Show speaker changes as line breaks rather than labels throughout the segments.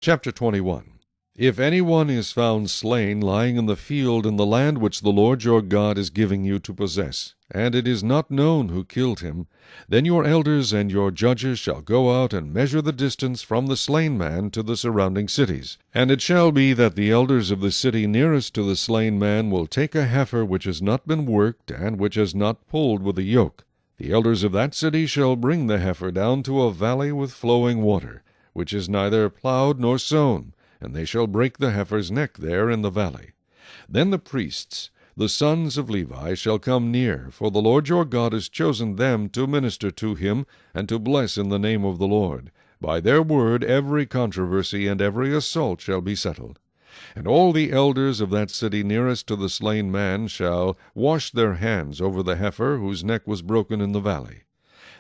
Chapter 21. If anyone is found slain lying in the field in the land which the Lord your God is giving you to possess, and it is not known who killed him, then your elders and your judges shall go out and measure the distance from the slain man to the surrounding cities. And it shall be that the elders of the city nearest to the slain man will take a heifer which has not been worked, and which has not pulled with a yoke. The elders of that city shall bring the heifer down to a valley with flowing water, which is neither plowed nor sown, and they shall break the heifer's neck there in the valley. Then the priests, the sons of Levi, shall come near, for the Lord your God has chosen them to minister to him, and to bless in the name of the Lord. By their word every controversy and every assault shall be settled. And all the elders of that city nearest to the slain man shall wash their hands over the heifer whose neck was broken in the valley.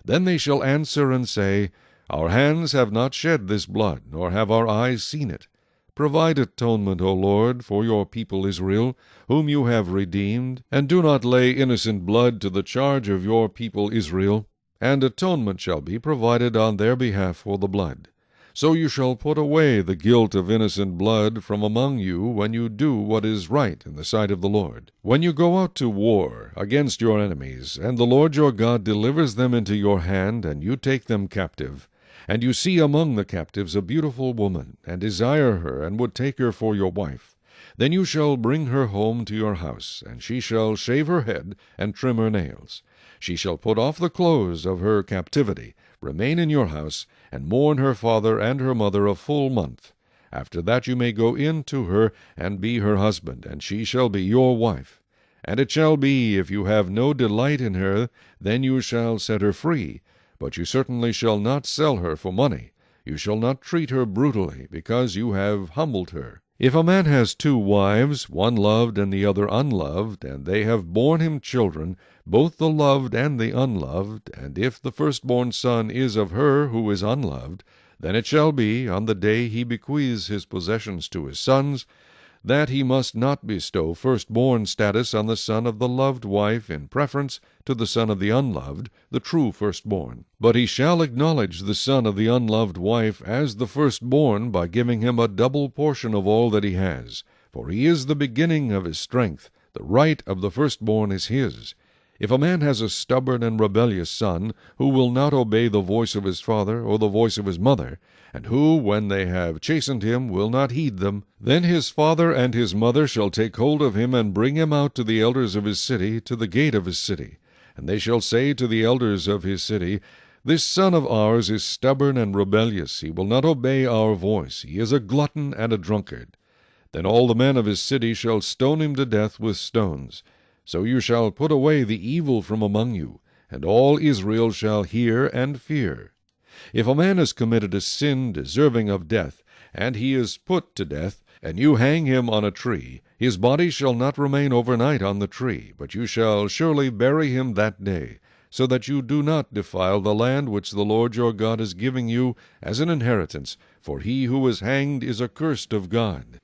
Then they shall answer and say, Our hands have not shed this blood, nor have our eyes seen it. Provide atonement, O Lord, for your people Israel, whom you have redeemed, and do not lay innocent blood to the charge of your people Israel, and atonement shall be provided on their behalf for the blood. So you shall put away the guilt of innocent blood from among you when you do what is right in the sight of the Lord. When you go out to war against your enemies, and the Lord your God delivers them into your hand, and you take them captive, and you see among the captives a beautiful woman, and desire her, and would take her for your wife, then you shall bring her home to your house, and she shall shave her head, and trim her nails. She shall put off the clothes of her captivity, remain in your house, and mourn her father and her mother a full month. After that you may go in to her, and be her husband, and she shall be your wife. And it shall be, if you have no delight in her, then you shall set her free, but you certainly shall not sell her for money. You shall not treat her brutally, because you have humbled her. If a man has two wives, one loved and the other unloved, and they have borne him children, both the loved and the unloved, and if the firstborn son is of her who is unloved, then it shall be, on the day he bequeaths his possessions to his sons, that he must not bestow firstborn status on the son of the loved wife in preference to the son of the unloved, the true firstborn. But he shall acknowledge the son of the unloved wife as the firstborn by giving him a double portion of all that he has, for he is the beginning of his strength. The right of the firstborn is his. If a man has a stubborn and rebellious son, who will not obey the voice of his father or the voice of his mother, and who, when they have chastened him, will not heed them, then his father and his mother shall take hold of him, and bring him out to the elders of his city, to the gate of his city. And they shall say to the elders of his city, This son of ours is stubborn and rebellious. He will not obey our voice. He is a glutton and a drunkard. Then all the men of his city shall stone him to death with stones. So you shall put away the evil from among you, and all Israel shall hear and fear. If a man has committed a sin deserving of death, and he is put to death, and you hang him on a tree, his body shall not remain overnight on the tree, but you shall surely bury him that day, so that you do not defile the land which the Lord your God is giving you as an inheritance, for he who is hanged is accursed of God.